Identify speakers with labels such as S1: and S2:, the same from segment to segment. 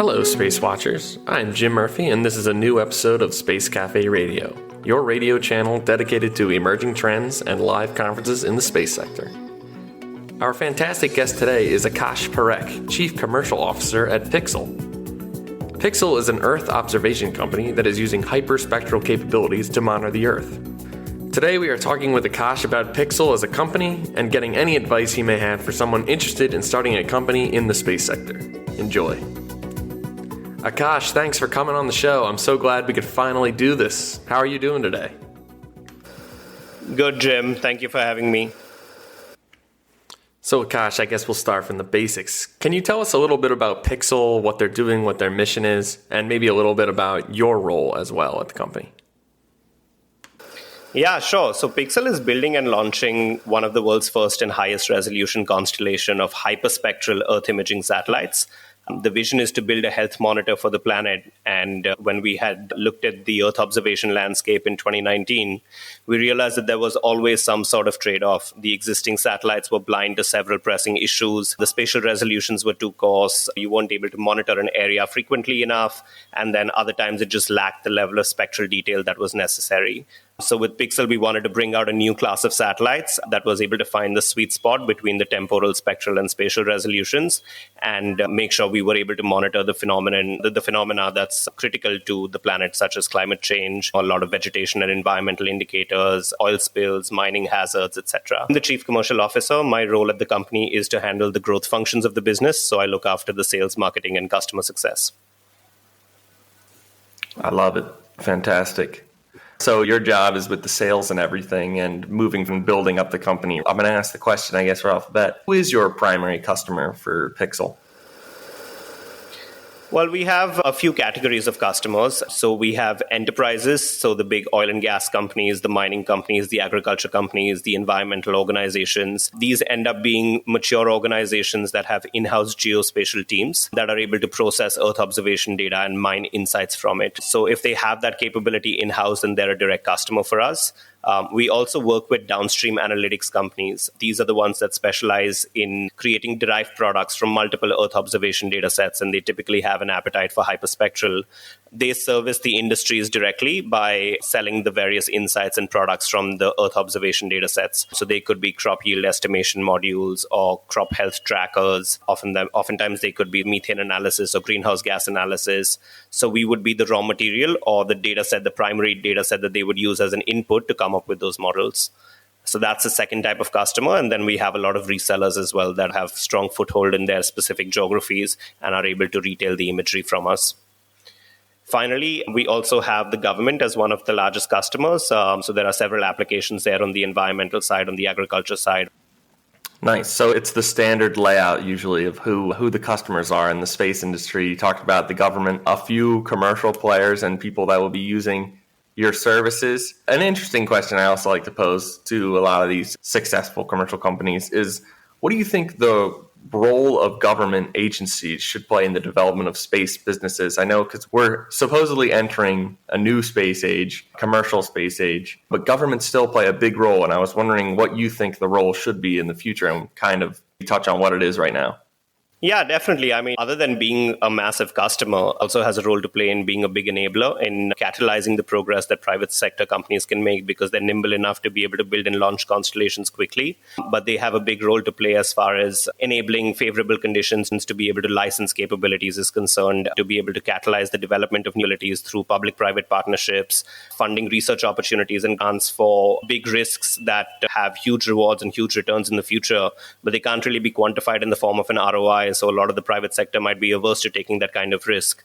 S1: Hello, Space Watchers. I'm Jim Murphy, and this is a new episode of Space Café Radio, your radio channel dedicated to emerging trends and live conferences in the space sector. Our fantastic guest today is Aakash Parekh, Chief Commercial Officer at Pixxel. Pixxel is an Earth observation company that is using hyperspectral capabilities to monitor the Earth. Today we are talking with Aakash about Pixxel as a company and getting any advice he may have for someone interested in starting a company in the space sector. Enjoy. Aakash, thanks for coming on the show. I'm so glad we could finally do this. How are you doing today?
S2: Good, Jim. Thank you for having me.
S1: So Aakash, I guess we'll start from the basics. Can you tell us a little bit about Pixxel, what they're doing, what their mission is, and maybe a little bit about your role as well at the company?
S2: Yeah, sure. So Pixxel is building and launching one of the world's first and highest resolution constellation of hyperspectral Earth imaging satellites. The vision is to build a health monitor for the planet. And when we had looked at the Earth observation landscape in 2019, we realized that there was always some sort of trade-off. The existing satellites were blind to several pressing issues. The spatial resolutions were too coarse. You weren't able to monitor an area frequently enough. And then other times it just lacked the level of spectral detail that was necessary. So with Pixxel, we wanted to bring out a new class of satellites that was able to find the sweet spot between the temporal, spectral, and spatial resolutions and make sure we were able to monitor the phenomena that's critical to the planet, such as climate change, a lot of vegetation and environmental indicators, oil spills, mining hazards, etc. I'm the Chief Commercial Officer. My role at the company is to handle the growth functions of the business. So I look after the sales, marketing, and customer success.
S1: I love it. Fantastic. So your job is with the sales and everything and moving from building up the company. I'm going to ask the question, I guess, right off the bat. Who is your primary customer for Pixxel?
S2: Well, we have a few categories of customers. So we have enterprises, so the big oil and gas companies, the mining companies, the agriculture companies, the environmental organizations. These end up being mature organizations that have in-house geospatial teams that are able to process Earth observation data and mine insights from it. So if they have that capability in-house, then they're a direct customer for us. We also work with downstream analytics companies. These are the ones that specialize in creating derived products from multiple Earth observation data sets, and they typically have an appetite for hyperspectral. They service the industries directly by selling the various insights and products from the Earth observation data sets. So they could be crop yield estimation modules or crop health trackers. Oftentimes they could be methane analysis or greenhouse gas analysis. So we would be the raw material or the data set, the primary data set that they would use as an input to come up with those models. So that's the second type of customer. And then we have a lot of resellers as well that have strong foothold in their specific geographies and are able to retail the imagery from us. Finally, we also have the government as one of the largest customers. So there are several applications there on the environmental side, on the agriculture side.
S1: Nice. So it's the standard layout usually of who the customers are in the space industry. You talked about the government, a few commercial players and people that will be using your services. An interesting question I also like to pose to a lot of these successful commercial companies is, what do you think the role of government agencies should play in the development of space businesses? I know because we're supposedly entering a new space age, commercial space age, but governments still play a big role. And I was wondering what you think the role should be in the future and kind of touch on what it is right now.
S2: Yeah, definitely. I mean, other than being a massive customer, also has a role to play in being a big enabler in catalyzing the progress that private sector companies can make because they're nimble enough to be able to build and launch constellations quickly. But they have a big role to play as far as enabling favorable conditions to be able to license capabilities is concerned, to be able to catalyze the development of new abilities through public-private partnerships, funding research opportunities and grants for big risks that have huge rewards and huge returns in the future, but they can't really be quantified in the form of an ROI. So a lot of the private sector might be averse to taking that kind of risk.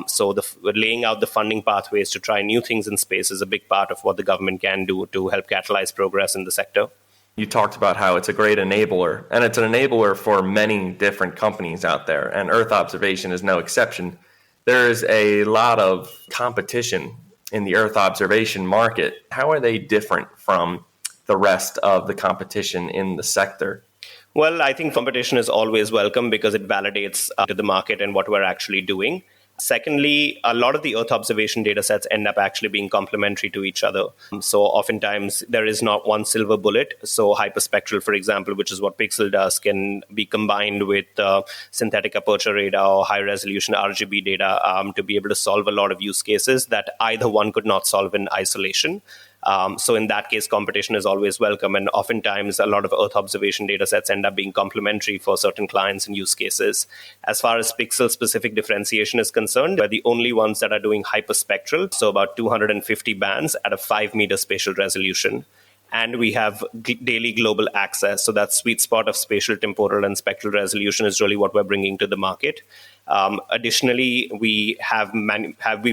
S2: So laying out the funding pathways to try new things in space is a big part of what the government can do to help catalyze progress in the sector.
S1: You talked about how it's a great enabler, and it's an enabler for many different companies out there, and Earth observation is no exception. There is a lot of competition in the Earth observation market. How are they different from the rest of the competition in the sector?
S2: Well, I think competition is always welcome because it validates to the market and what we're actually doing. Secondly, a lot of the Earth observation data sets end up actually being complementary to each other. So oftentimes there is not one silver bullet. So hyperspectral, for example, which is what Pixxel does, can be combined with synthetic aperture radar or high resolution RGB data to be able to solve a lot of use cases that either one could not solve in isolation. So in that case, competition is always welcome. And oftentimes, a lot of Earth observation data sets end up being complementary for certain clients and use cases. As far as pixel-specific differentiation is concerned, we're the only ones that are doing hyperspectral, so about 250 bands at a 5-meter spatial resolution. And we have daily global access. So that sweet spot of spatial, temporal, and spectral resolution is really what we're bringing to the market. Additionally, we've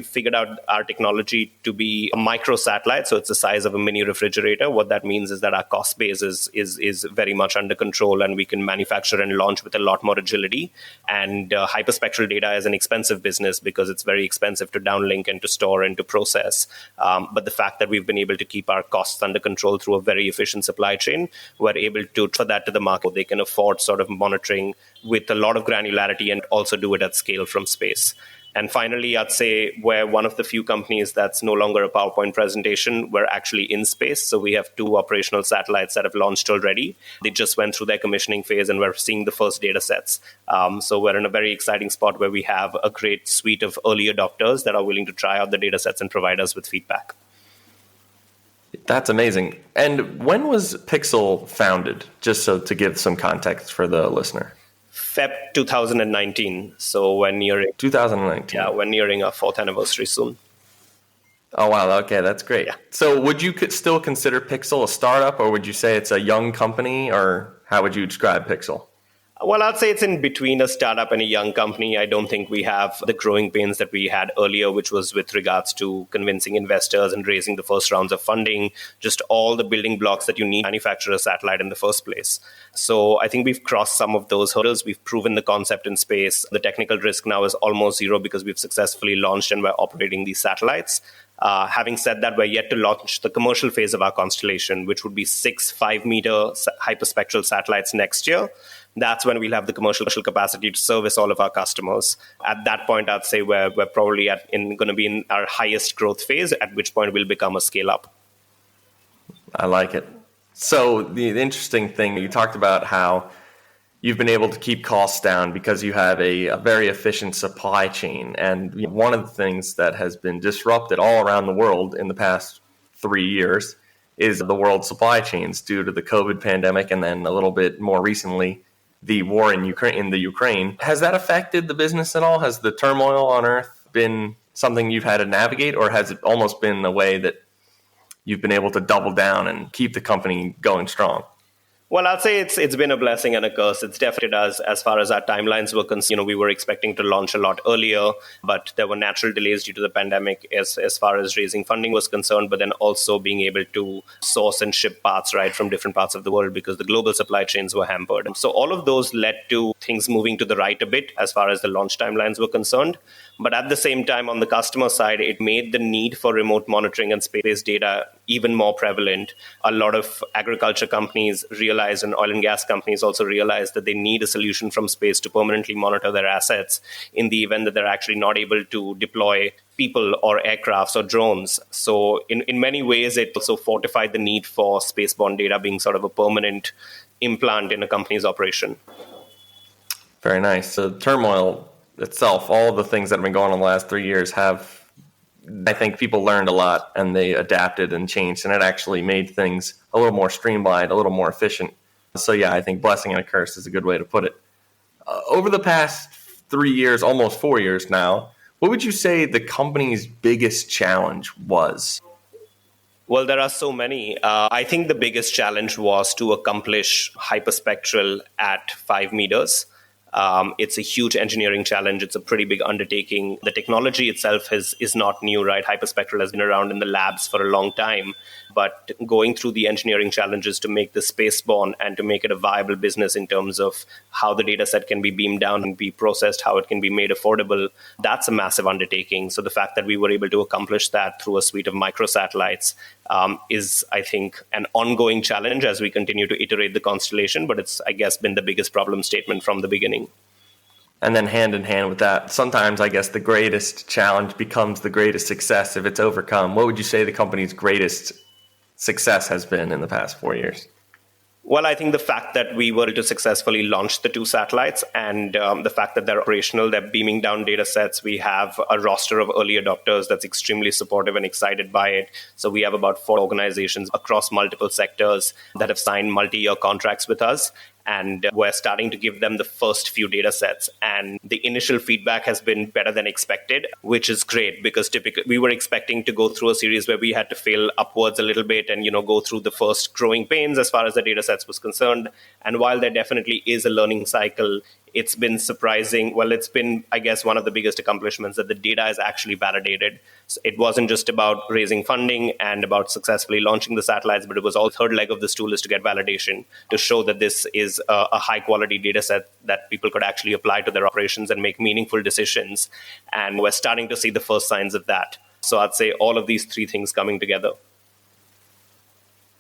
S2: figured out our technology to be a micro satellite, so it's the size of a mini refrigerator. What that means is that our cost base is very much under control, and we can manufacture and launch with a lot more agility. And hyperspectral data is an expensive business because it's very expensive to downlink and to store and to process. But the fact that we've been able to keep our costs under control through a very efficient supply chain, we're able to offer that to the market. They can afford sort of monitoring with a lot of granularity and also do it at scale from space. And finally, I'd say we're one of the few companies that's no longer a PowerPoint presentation. We're actually in space. So we have 2 operational satellites that have launched already. They just went through their commissioning phase and we're seeing the first data sets. So we're in a very exciting spot where we have a great suite of early adopters that are willing to try out the data sets and provide us with feedback.
S1: That's amazing. And when was Pixxel founded? Just so to give some context for the listener.
S2: Feb 2019. So we're nearing
S1: 2019.
S2: Yeah, we're nearing our 4th anniversary soon.
S1: Oh, wow. Okay, that's great.
S2: Yeah.
S1: So would you still consider Pixxel a startup, or would you say it's a young company, or how would you describe Pixxel?
S2: Well, I'd say it's in between a startup and a young company. I don't think we have the growing pains that we had earlier, which was with regards to convincing investors and raising the first rounds of funding, just all the building blocks that you need to manufacture a satellite in the first place. So I think we've crossed some of those hurdles. We've proven the concept in space. The technical risk now is almost zero because we've successfully launched and we're operating these satellites. Having said that, we're yet to launch the commercial phase of our constellation, which would be 6 5-meter hyperspectral satellites next year. That's when we'll have the commercial capacity to service all of our customers. At that point, I'd say we're probably going to be in our highest growth phase, at which point we'll become a scale-up.
S1: I like it. So the interesting thing, you talked about how you've been able to keep costs down because you have a very efficient supply chain. And one of the things that has been disrupted all around the world in the past 3 years is the world supply chains due to the COVID pandemic, and then a little bit more recently, the war in Ukraine. Has that affected the business at all? Has the turmoil on Earth been something you've had to navigate, or has it almost been a way that you've been able to double down and keep the company going strong?
S2: Well, I'd say it's been a blessing and a curse. It's definitely as far as our timelines were concerned. We were expecting to launch a lot earlier, but there were natural delays due to the pandemic as far as raising funding was concerned, but then also being able to source and ship parts right from different parts of the world because the global supply chains were hampered. So all of those led to things moving to the right a bit as far as the launch timelines were concerned. But at the same time, on the customer side, it made the need for remote monitoring and space data even more prevalent. A lot of agriculture companies realized, and oil and gas companies also realized, that they need a solution from space to permanently monitor their assets in the event that they're actually not able to deploy people or aircrafts or drones. So in many ways, it also fortified the need for spaceborne data being sort of a permanent implant in a company's operation.
S1: Very nice. The turmoil itself, all the things that have been going on the last 3 years I think people learned a lot and they adapted and changed, and it actually made things a little more streamlined, a little more efficient. So yeah, I think blessing and a curse is a good way to put it. Over the past 3 years, almost 4 years now, what would you say the company's biggest challenge was?
S2: Well, there are so many. I think the biggest challenge was to accomplish hyperspectral at 5 meters. It's a huge engineering challenge. It's a pretty big undertaking. The technology itself is not new, right? Hyperspectral has been around in the labs for a long time. But going through the engineering challenges to make this spaceborne and to make it a viable business in terms of how the data set can be beamed down and be processed, how it can be made affordable, that's a massive undertaking. So the fact that we were able to accomplish that through a suite of microsatellites is, I think, an ongoing challenge as we continue to iterate the constellation. But it's, I guess, been the biggest problem statement from the beginning.
S1: And then hand in hand with that, sometimes I guess the greatest challenge becomes the greatest success if it's overcome. What would you say the company's greatest success has been in the past 4 years?
S2: Well, I think the fact that we were able to successfully launch the 2 satellites and the fact that they're operational, they're beaming down data sets. We have a roster of early adopters that's extremely supportive and excited by it. So we have about 4 organizations across multiple sectors that have signed multi-year contracts with us. And we're starting to give them the first few data sets. And the initial feedback has been better than expected, which is great because typically we were expecting to go through a series where we had to fail upwards a little bit and, go through the first growing pains as far as the data sets was concerned. And while there definitely is a learning cycle, it's been surprising. Well, it's been, I guess, one of the biggest accomplishments that the data is actually validated. So it wasn't just about raising funding and about successfully launching the satellites, but it was all the third leg of the stool is to get validation to show that this is a high quality data set that people could actually apply to their operations and make meaningful decisions. And we're starting to see the first signs of that. So I'd say all of these 3 things coming together.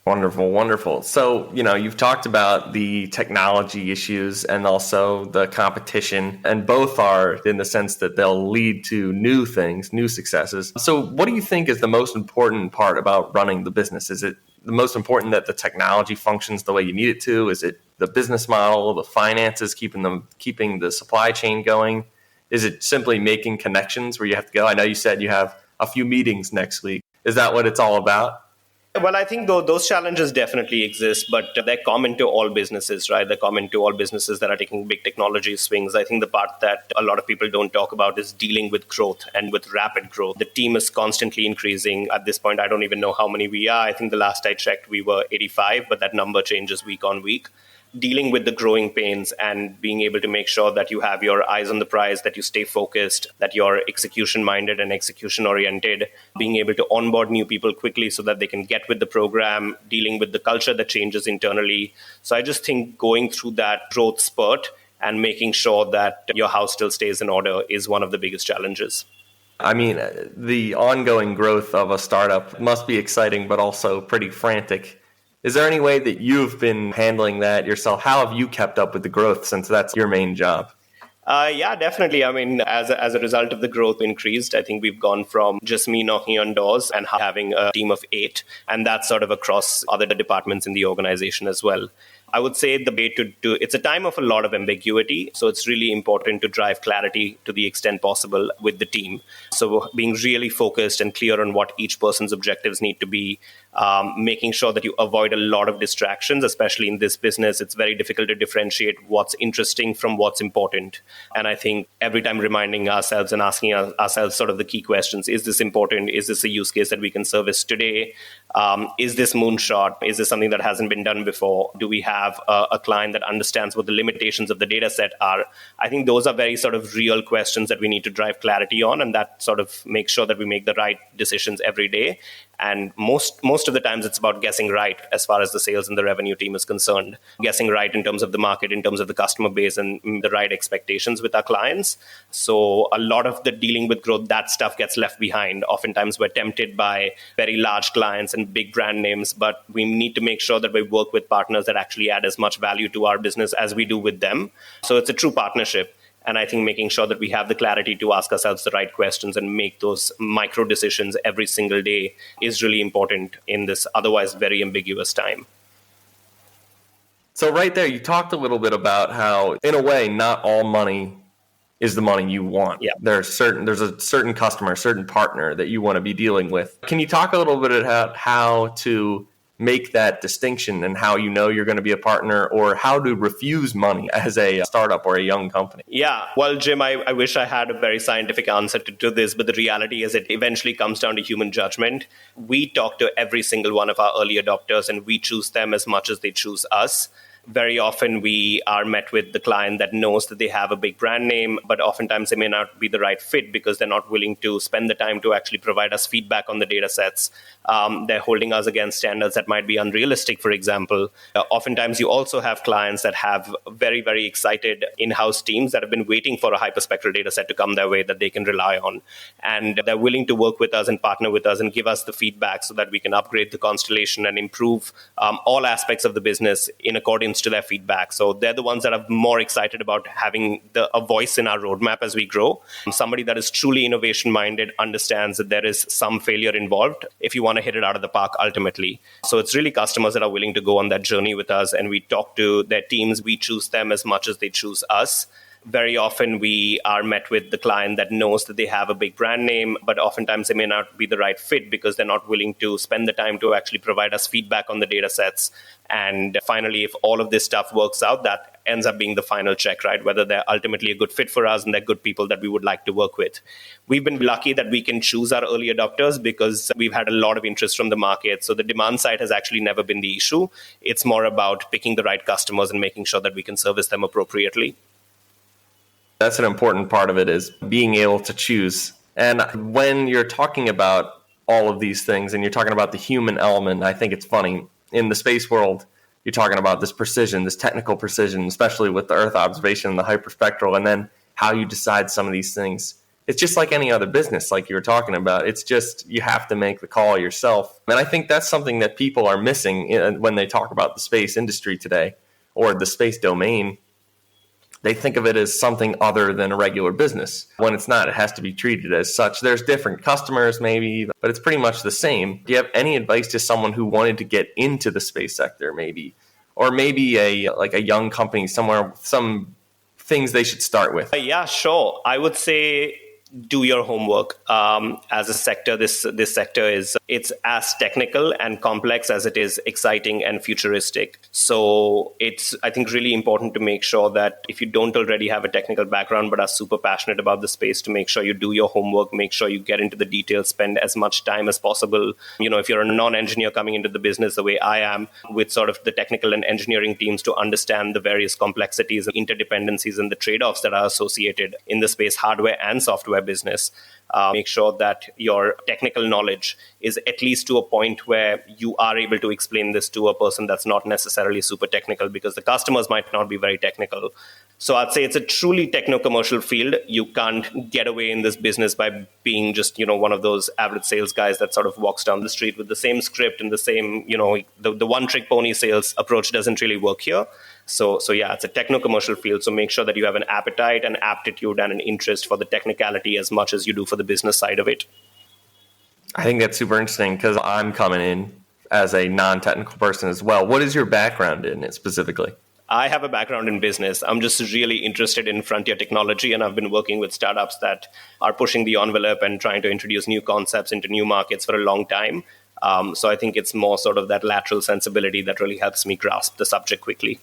S1: Wonderful, wonderful. So, you've talked about the technology issues and also the competition, and both are in the sense that they'll lead to new things, new successes. So what do you think is the most important part about running the business? Is it the most important that the technology functions the way you need it to? Is it the business model, the finances, keeping the supply chain going? Is it simply making connections where you have to go? I know you said you have a few meetings next week. Is that what it's all about?
S2: Well, I think those challenges definitely exist, but they're common to all businesses, right? They're common to all businesses that are taking big technology swings. I think the part that a lot of people don't talk about is dealing with growth and with rapid growth. The team is constantly increasing. At this point, I don't even know how many we are. I think the last I checked, we were 85, but that number changes week on week. Dealing with the growing pains and being able to make sure that you have your eyes on the prize, that you stay focused, that you're execution-minded and execution-oriented, being able to onboard new people quickly so that they can get with the program, dealing with the culture that changes internally. So I just think going through that growth spurt and making sure that your house still stays in order is one of the biggest challenges.
S1: I mean, the ongoing growth of a startup must be exciting, but also pretty frantic. Is there any way that you've been handling that yourself? How have you kept up with the growth since that's your main job?
S2: Yeah, definitely. I mean, as a result of the growth increased, I think we've gone from just me knocking on doors and having a team of 8, and that's sort of across other departments in the organization as well. I would say the way to do it's a time of a lot of ambiguity. So it's really important to drive clarity to the extent possible with the team. So being really focused and clear on what each person's objectives need to be, making sure that you avoid a lot of distractions, especially in this business. It's very difficult to differentiate what's interesting from what's important. And I think every time reminding ourselves and asking ourselves sort of the key questions, is this important? Is this a use case that we can service today? Is this moonshot? Is this something that hasn't been done before? Do we have a client that understands what the limitations of the data set are? I think those are very sort of real questions that we need to drive clarity on, and that sort of makes sure that we make the right decisions every day. And most of the times it's about guessing right as far as the sales and the revenue team is concerned. Guessing right in terms of the market, in terms of the customer base, and the right expectations with our clients. So a lot of the dealing with growth, that stuff gets left behind. Oftentimes we're tempted by very large clients and big brand names, but we need to make sure that we work with partners that actually add as much value to our business as we do with them. So it's a true partnership. And I think making sure that we have the clarity to ask ourselves the right questions and make those micro decisions every single day is really important in this otherwise very ambiguous time.
S1: So right there, you talked a little bit about how, in a way, not all money is the money you want.
S2: Yeah.
S1: There's a certain customer, a certain partner that you want to be dealing with. Can you talk a little bit about how to make that distinction and how you know you're going to be a partner, or how to refuse money as a startup or a young company?
S2: Yeah, well, Jim, I wish I had a very scientific answer to this, but the reality is it eventually comes down to human judgment. We talk to every single one of our early adopters and we choose them as much as they choose us. Very often we are met with the client that knows that they have a big brand name, but oftentimes they may not be the right fit because they're not willing to spend the time to actually provide us feedback on the data sets. They're holding us against standards that might be unrealistic, for example. Oftentimes you also have clients that have very, very excited in-house teams that have been waiting for a hyperspectral data set to come their way that they can rely on. And they're willing to work with us and partner with us and give us the feedback so that we can upgrade the constellation and improve all aspects of the business in accordance audience to their feedback. So they're the ones that are more excited about having a voice in our roadmap as we grow. Somebody that is truly innovation-minded understands that there is some failure involved if you want to hit it out of the park ultimately. So it's really customers that are willing to go on that journey with us, and we talk to their teams. We choose them as much as they choose us. Very often we are met with the client that knows that they have a big brand name, but oftentimes they may not be the right fit because they're not willing to spend the time to actually provide us feedback on the data sets. And finally, if all of this stuff works out, that ends up being the final check, right? Whether they're ultimately a good fit for us and they're good people that we would like to work with. We've been lucky that we can choose our early adopters because we've had a lot of interest from the market. So the demand side has actually never been the issue. It's more about picking the right customers and making sure that we can service them appropriately.
S1: That's an important part of it, is being able to choose. And when you're talking about all of these things and you're talking about the human element, I think it's funny. In the space world, you're talking about this precision, this technical precision, especially with the Earth observation and the hyperspectral, and then how you decide some of these things. It's just like any other business, like you were talking about. It's just you have to make the call yourself. And I think that's something that people are missing when they talk about the space industry today or the space domain. They think of it as something other than a regular business. When it's not, it has to be treated as such. There's different customers maybe, but it's pretty much the same. Do you have any advice to someone who wanted to get into the space sector maybe? Or maybe a young company somewhere, some things they should start with?
S2: Yeah, sure. I would say do your homework. As a sector, this sector it's as technical and complex as it is exciting and futuristic. So it's, I think, really important to make sure that if you don't already have a technical background but are super passionate about the space, to make sure you do your homework, make sure you get into the details, spend as much time as possible. You know, if you're a non-engineer coming into the business the way I am, with sort of the technical and engineering teams to understand the various complexities and interdependencies and the trade-offs that are associated in the space hardware and software business. Make sure that your technical knowledge is at least to a point where you are able to explain this to a person that's not necessarily super technical, because the customers might not be very technical. So I'd say it's a truly techno-commercial field. You can't get away in this business by being just, one of those average sales guys that sort of walks down the street with the same script and the same, the one-trick pony sales approach doesn't really work here. So yeah, it's a techno-commercial field. So make sure that you have an appetite, an aptitude, and an interest for the technicality as much as you do for the business side of it.
S1: I think that's super interesting because I'm coming in as a non-technical person as well. What is your background in it specifically?
S2: I have a background in business. I'm just really interested in frontier technology, and I've been working with startups that are pushing the envelope and trying to introduce new concepts into new markets for a long time. So I think it's more sort of that lateral sensibility that really helps me grasp the subject quickly.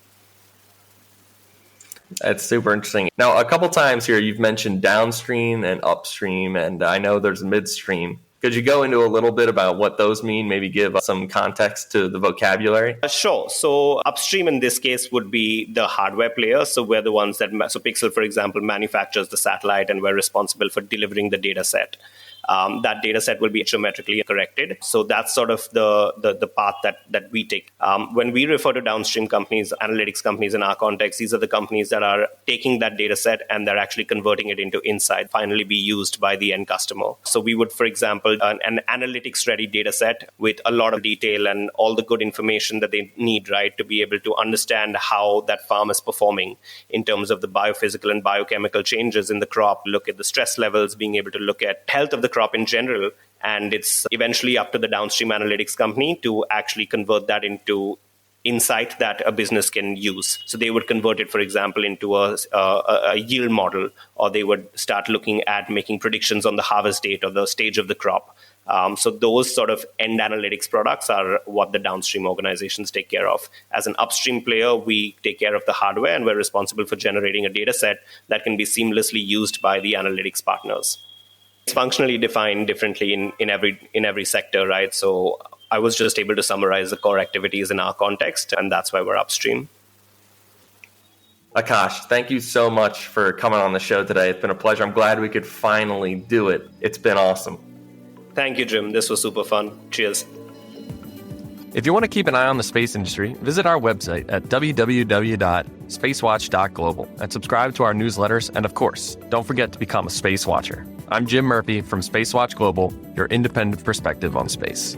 S1: That's super interesting. Now, a couple times here, you've mentioned downstream and upstream, and I know there's midstream. Could you go into a little bit about what those mean? Maybe give some context to the vocabulary?
S2: Sure. So upstream in this case would be the hardware player. So we're the ones that, so Pixxel, for example, manufactures the satellite, and we're responsible for delivering the data set. That data set will be geometrically corrected. So that's sort of the path that we take. When we refer to downstream companies, analytics companies in our context, these are the companies that are taking that data set and they're actually converting it into insight, finally be used by the end customer. So we would, for example, an analytics-ready data set with a lot of detail and all the good information that they need, right, to be able to understand how that farm is performing in terms of the biophysical and biochemical changes in the crop, look at the stress levels, being able to look at health of the crop in general. And it's eventually up to the downstream analytics company to actually convert that into insight that a business can use. So they would convert it, for example, into a yield model, or they would start looking at making predictions on the harvest date or the stage of the crop. So those sort of end analytics products are what the downstream organizations take care of. As an upstream player, we take care of the hardware, and we're responsible for generating a data set that can be seamlessly used by the analytics partners. It's functionally defined differently in every sector, right? So I was just able to summarize the core activities in our context, and that's why we're upstream.
S1: Aakash, thank you so much for coming on the show today. It's been a pleasure. I'm glad we could finally do it. It's been awesome.
S2: Thank you, Jim. This was super fun. Cheers.
S1: If you want to keep an eye on the space industry, visit our website at www.SpaceWatch.Global and subscribe to our newsletters. And of course, don't forget to become a Space Watcher. I'm Jim Murphy from SpaceWatch.Global, your independent perspective on space.